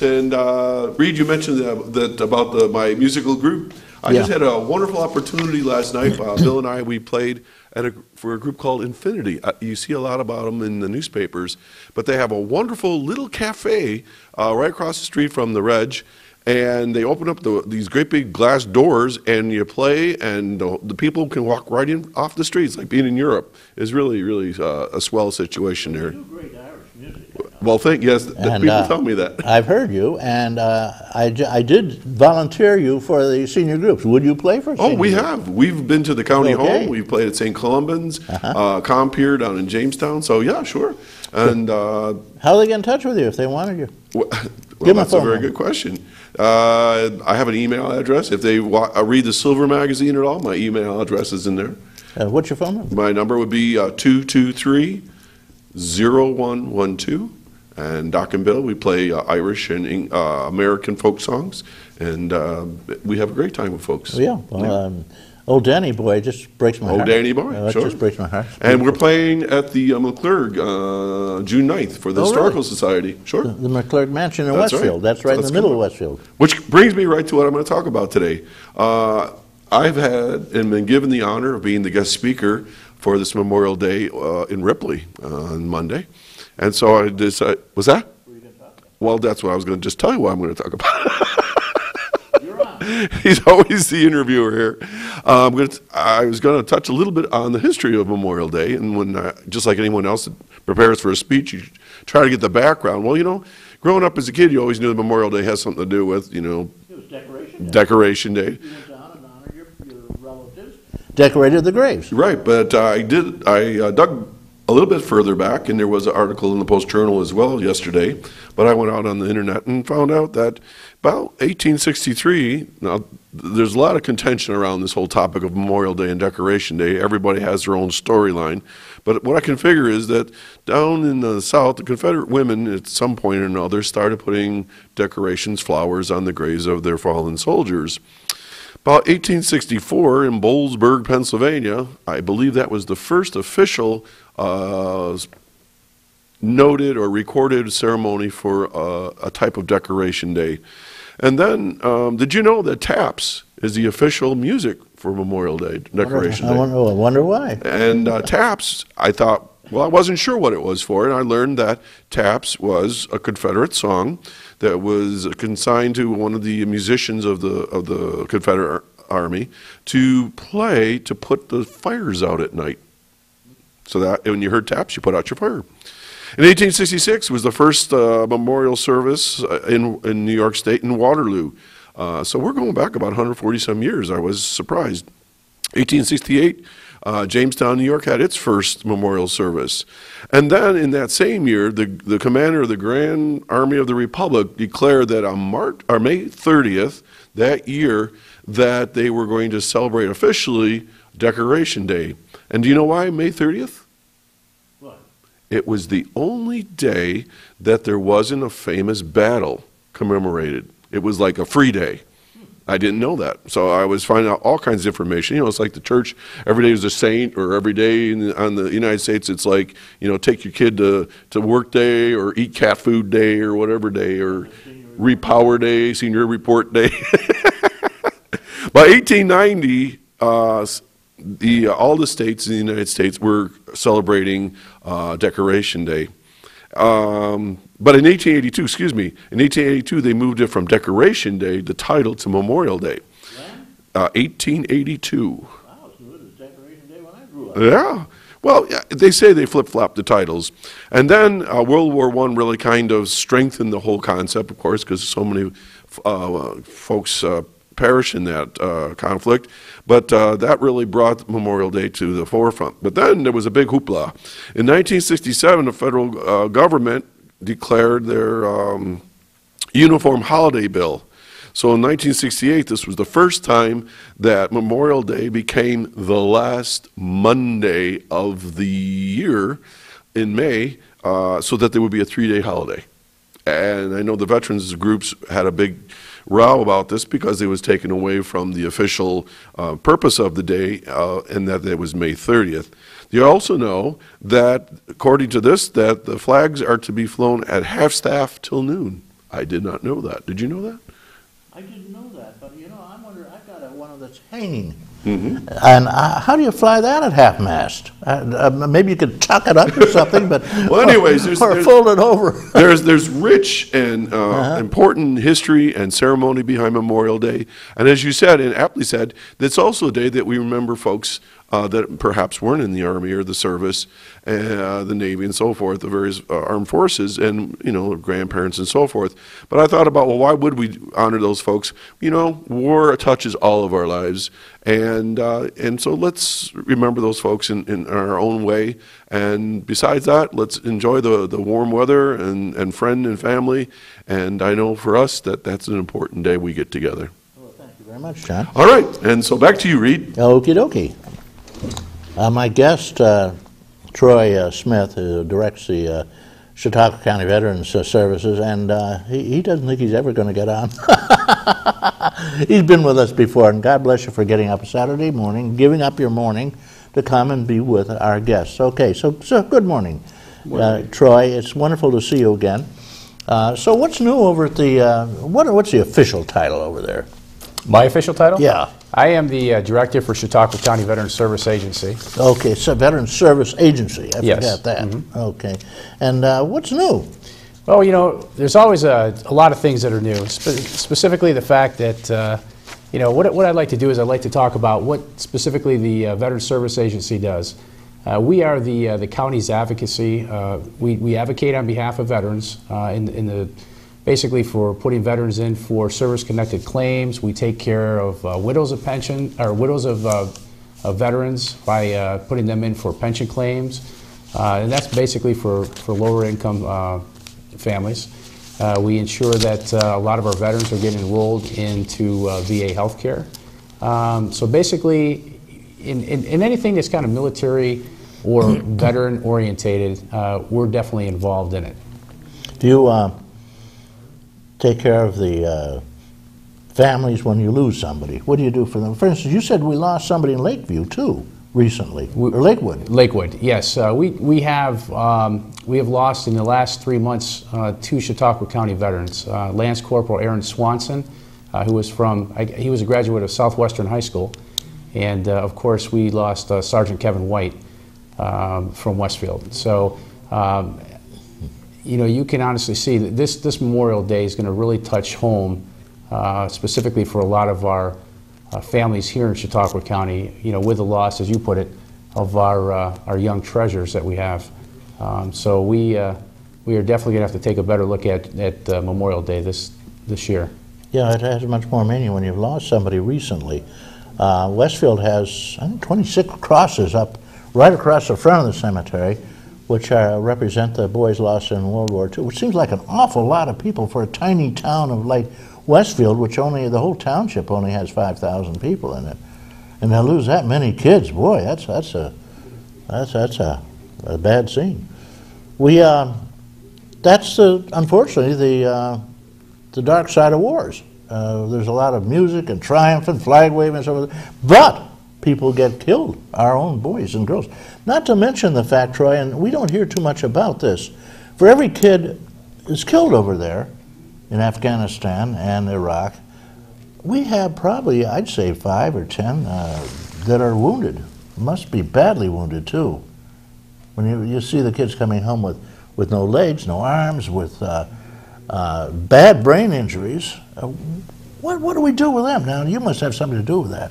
And Reed, you mentioned that about my musical group. I just had a wonderful opportunity last night. Bill and I, we played for a group called Infinity. You see a lot about them in the newspapers, but they have a wonderful little cafe right across the street from the Reg, and they open up these great big glass doors, and you play, and the people can walk right in off the streets, like being in Europe. It's really, really a swell situation there. You do great Irish music. Well, yes, people tell me that. I've heard you, and I did volunteer you for the senior groups. Would you play for senior we groups? have. We've been to the county home. We've played at St. Columban's, Compier down in Jamestown. So, yeah, sure. And how do they get in touch with you if they wanted you? Well, that's a very good question. I have an email address. If they read the Silver magazine at all, my email address is in there. What's your phone number? My number would be 223-0112. And Doc and Bill, we play Irish and American folk songs, and we have a great time with folks. Oh, yeah. Well, old Danny boy just breaks my heart. Old Danny boy, that sure. just breaks my heart. And we're playing at the McClurg June 9th for the Historical Society. Sure. The McClurg Mansion in That's Westfield. right. That's right in the middle of Westfield. Which brings me right to what I'm going to talk about today. I've had and been given the honor of being the guest speaker for this Memorial Day in Ripley on Monday. And so I decided, was that? What are you going to talk about? Well, that's what I was going to just tell you what I'm going to talk about. You're on. He's always the interviewer here. I was going to touch a little bit on the history of Memorial Day, and when, just like anyone else that prepares for a speech, you try to get the background. Well, growing up as a kid, you always knew that Memorial Day has something to do with, It was Decoration Day. Decoration Day. You went down and honored your relatives. Decorated the graves. Right, but I dug a little bit further back, and there was an article in the Post-Journal as well yesterday, but I went out on the internet and found out that about 1863, now there's a lot of contention around this whole topic of Memorial Day and Decoration Day. Everybody has their own storyline, but what I can figure is that down in the South, the Confederate women at some point or another started putting decorations, flowers on the graves of their fallen soldiers. About 1864 in Boalsburg, Pennsylvania, I believe that was the first official noted or recorded ceremony for a type of Decoration Day. And then, did you know that taps is the official music for Memorial Day, Decoration Day? I wonder why. And taps, I thought, well, I wasn't sure what it was for, and I learned that taps was a Confederate song that was consigned to one of the musicians of the Confederate Army to play to put the fires out at night. So that when you heard taps, you put out your fire. In 1866 was the first memorial service in New York State in Waterloo. So we're going back about 140-some years. I was surprised. 1868, Jamestown, New York had its first memorial service. And then in that same year, the commander of the Grand Army of the Republic declared that on May 30th that year that they were going to celebrate officially Decoration Day. And do you know why May 30th? What? It was the only day that there wasn't a famous battle commemorated. It was like a free day. I didn't know that. So I was finding out all kinds of information. It's like the church, every day is a saint, or every day on the United States, it's like, take your kid to work day, or eat cat food day, or whatever day, or repower day, senior report day. By 1890, all the states in the United States were celebrating Decoration Day. But in 1882, they moved it from Decoration Day, the title, to Memorial Day. When? 1882. Wow, so it was Decoration Day when I grew up. Yeah. Well, they say they flip-flopped the titles. And then World War I really kind of strengthened the whole concept, of course, because so many folks perished in that conflict. But that really brought Memorial Day to the forefront. But then there was a big hoopla. In 1967, the federal government declared their uniform holiday bill. So in 1968, this was the first time that Memorial Day became the last Monday of the year in May, so that there would be a 3-day holiday. And I know the veterans groups had a big row about this because it was taken away from the official purpose of the day, and that it was May 30th. You also know that, according to this, that the flags are to be flown at half-staff till noon I did not know that. Did you know that? I didn't know that, but you know, I wonder, I've got one of that's hanging. Mm-hmm. And how do you fly that at half-mast? Maybe you could tuck it up or something, but Well, anyways, or fold it over. There's rich and important history and ceremony behind Memorial Day. And as you said, and aptly said, that's also a day that we remember folks that perhaps weren't in the Army or the service, the Navy and so forth, the various armed forces and, you know, grandparents and so forth. But I thought about, well, why would we honor those folks? You know, war touches all of our lives. And so let's remember those folks in our own way. And besides that, let's enjoy the warm weather and friend and family. And I know for us that's an important day we get together. Well, thank you very much, John. All right, and so back to you, Reed. Okie dokie. My guest, Troy Smith, who directs the Chautauqua County Veterans Services, and he doesn't think he's ever going to get on. He's been with us before, and God bless you for getting up Saturday morning, giving up your morning to come and be with our guests. Okay, so good morning, Troy. It's wonderful to see you again. So what's new over at the, what's the official title over there? My official title? Yeah. I am the director for Chautauqua County Veterans Service Agency. Okay, so Veterans Service Agency. I Yes. forgot that. Mm-hmm. Okay. And what's new? Well, you know, there's always a lot of things that are new, specifically the fact that, you know, what I'd like to do is I'd like to talk about what specifically the Veterans Service Agency does. We are the county's advocacy. We advocate on behalf of veterans basically for putting veterans in for service-connected claims. We take care of widows of veterans by putting them in for pension claims, and that's basically for lower-income families. We ensure that a lot of our veterans are getting enrolled into VA healthcare. So basically, in anything that's kind of military or veteran-orientated, we're definitely involved in it. Do you take care of the families when you lose somebody? What do you do for them? For instance, you said we lost somebody in Lakeview too recently, or Lakewood. Lakewood, yes. We have lost in the last 3 months 2 Chautauqua County veterans. Lance Corporal Aaron Swanson, who was he was a graduate of Southwestern High School, and of course we lost Sergeant Kevin White from Westfield. So. You know, you can honestly see that this Memorial Day is going to really touch home, specifically for a lot of our families here in Chautauqua County, you know, with the loss, as you put it, of our young treasures that we have. So we are definitely going to have to take a better look at Memorial Day this year. Yeah, it has much more meaning when you've lost somebody recently. Westfield has, I think, 26 crosses up right across the front of the cemetery, which represent the boys lost in World War II, which seems like an awful lot of people for a tiny town of like Westfield, which the whole township only has 5,000 people in it. And to lose that many kids, boy, that's a bad scene. That's unfortunately the dark side of wars. There's a lot of music and triumph and flag waving and so forth, but people get killed, our own boys and girls. Not to mention the fact, Troy, and we don't hear too much about this, for every kid is killed over there in Afghanistan and Iraq, we have probably, I'd say, 5 or 10 that are wounded. Must be badly wounded too. When you see the kids coming home with no legs, no arms, with bad brain injuries, what do we do with them? Now, you must have something to do with that.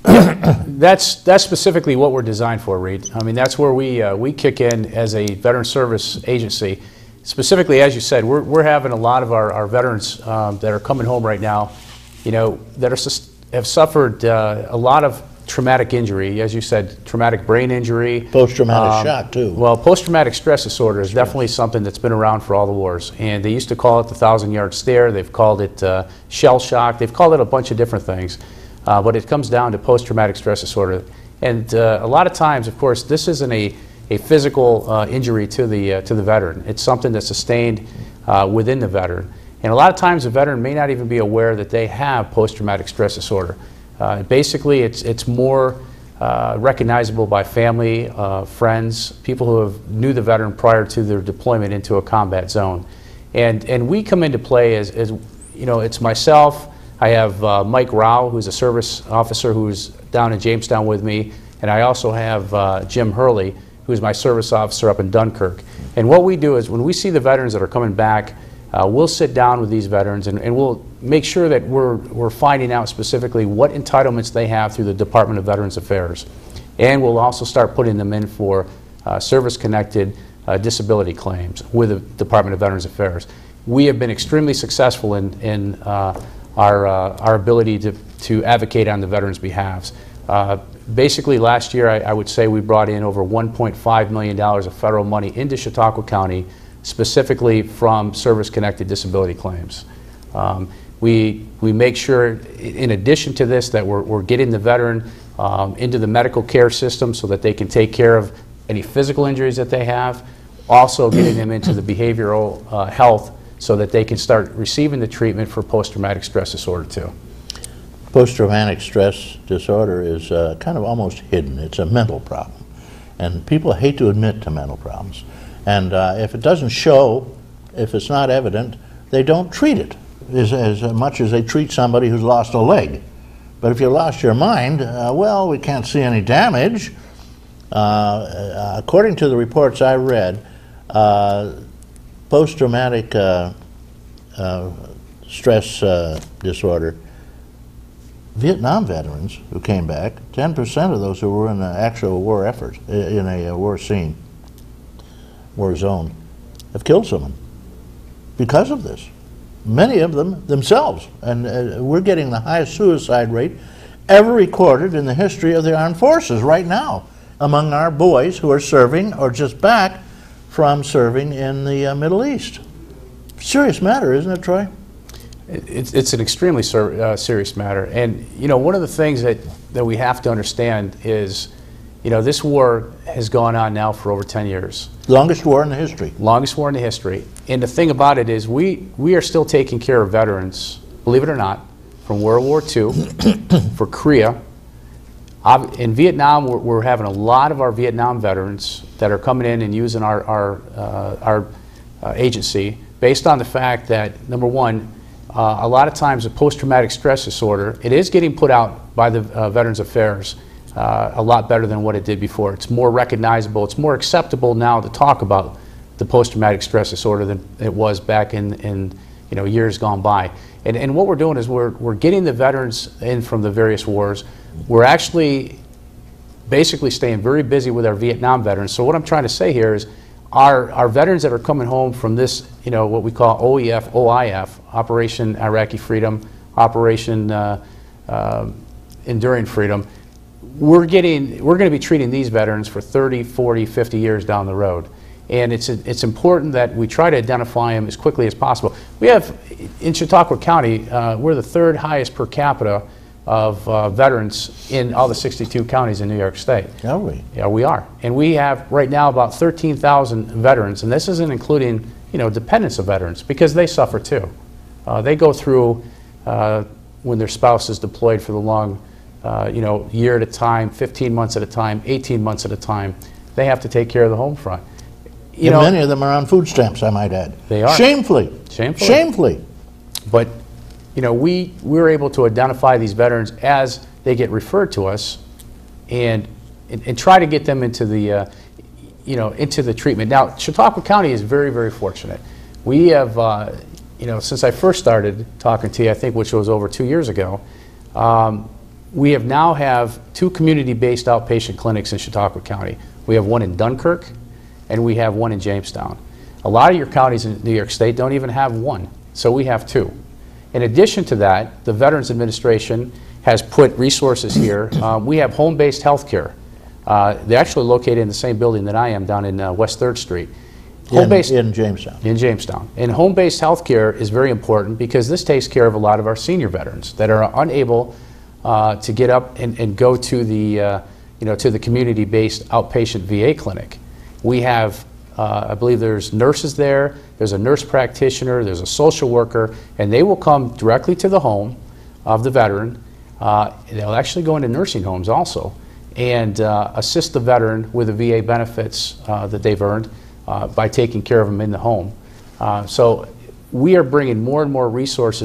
That's specifically what we're designed for, Reed. I mean, that's where we kick in as a veteran service agency. Specifically, as you said, we're having a lot of our veterans that are coming home right now, you know, that have suffered a lot of traumatic injury, as you said, traumatic brain injury. Post-traumatic shock, too. Well, post-traumatic stress disorder is definitely something that's been around for all the wars. And they used to call it the 1,000-yard stare. They've called it shell shock. They've called it a bunch of different things. But it comes down to post-traumatic stress disorder. And a lot of times, of course, this isn't a physical injury to the veteran. It's something that's sustained within the veteran. And a lot of times the veteran may not even be aware that they have post-traumatic stress disorder. Basically, it's more recognizable by family, friends, people who knew the veteran prior to their deployment into a combat zone. And we come into play as you know, it's myself, I have Mike Rao, who's a service officer who's down in Jamestown with me, and I also have Jim Hurley, who's my service officer up in Dunkirk. And what we do is when we see the veterans that are coming back, we'll sit down with these veterans and we'll make sure that we're finding out specifically what entitlements they have through the Department of Veterans Affairs. And we'll also start putting them in for service-connected disability claims with the Department of Veterans Affairs. We have been extremely successful in our ability to advocate on the veterans' behalves. Basically, last year, I would say we brought in over $1.5 million of federal money into Chautauqua County, specifically from service-connected disability claims. We make sure, in addition to this, that we're getting the veteran into the medical care system so that they can take care of any physical injuries that they have, also getting them into the behavioral health so that they can start receiving the treatment for post-traumatic stress disorder too. Post-traumatic stress disorder is kind of almost hidden. It's a mental problem. And people hate to admit to mental problems. And if it doesn't show, if it's not evident, they don't treat it as much as they treat somebody who's lost a leg. But if you lost your mind, well, we can't see any damage. According to the reports I read, post-traumatic stress disorder, Vietnam veterans who came back, 10% of those who were in an actual war effort, in a war scene, war zone, have killed someone because of this. Many of them themselves. And we're getting the highest suicide rate ever recorded in the history of the armed forces right now among our boys who are serving or just back from serving in the Middle East. Serious matter, isn't it, Troy? It's an extremely serious matter. And, you know, one of the things that we have to understand is, you know, this war has gone on now for over 10 years. Longest war in the history. Longest war in the history. And the thing about it is we are still taking care of veterans, believe it or not, from World War II, for Korea. In Vietnam, we're having a lot of our Vietnam veterans that are coming in and using our agency based on the fact that, number one, a lot of times the post-traumatic stress disorder, it is getting put out by the Veterans Affairs a lot better than what it did before. It's more recognizable, it's more acceptable now to talk about the post-traumatic stress disorder than it was back in you know, years gone by. And what we're doing is we're getting the veterans in from the various wars. We're actually basically staying very busy with our Vietnam veterans. So what I'm trying to say here is our veterans that are coming home from this, you know, what we call OEF, OIF, Operation Iraqi Freedom, Operation Enduring Freedom, we're going to be treating these veterans for 30, 40, 50 years down the road. And it's important that we try to identify them as quickly as possible. We have, in Chautauqua County, we're the third highest per capita of veterans in all the 62 counties in New York State. Are we? Yeah, we are. And we have right now about 13,000 veterans, and this isn't including, you know, dependents of veterans, because they suffer too. They go through when their spouse is deployed for the long, you know, year at a time, 15 months at a time, 18 months at a time. They have to take care of the home front. You know, many of them are on food stamps, I might add. They are. Shamefully. Shamefully. Shamefully. But, you know, we're able to identify these veterans as they get referred to us and try to get them into the, you know, into the treatment. Now, Chautauqua County is very, very fortunate. We have, you know, since I first started talking to you, I think, which was over 2 years ago, we have now have 2 community-based outpatient clinics in Chautauqua County. We have one in Dunkirk, and we have one in Jamestown. A lot of your counties in New York State don't even have one, so we have 2. In addition to that, the Veterans Administration has put resources here. We have home-based health care. They're actually located in the same building that I am down in West 3rd Street. In Jamestown. In Jamestown. And home-based health care is very important because this takes care of a lot of our senior veterans that are unable to get up and go to the, you know, to the community-based outpatient VA clinic. We have, I believe there's nurses there, there's a nurse practitioner, there's a social worker, and they will come directly to the home of the veteran. They'll actually go into nursing homes also and assist the veteran with the VA benefits that they've earned by taking care of them in the home. So we are bringing more and more resources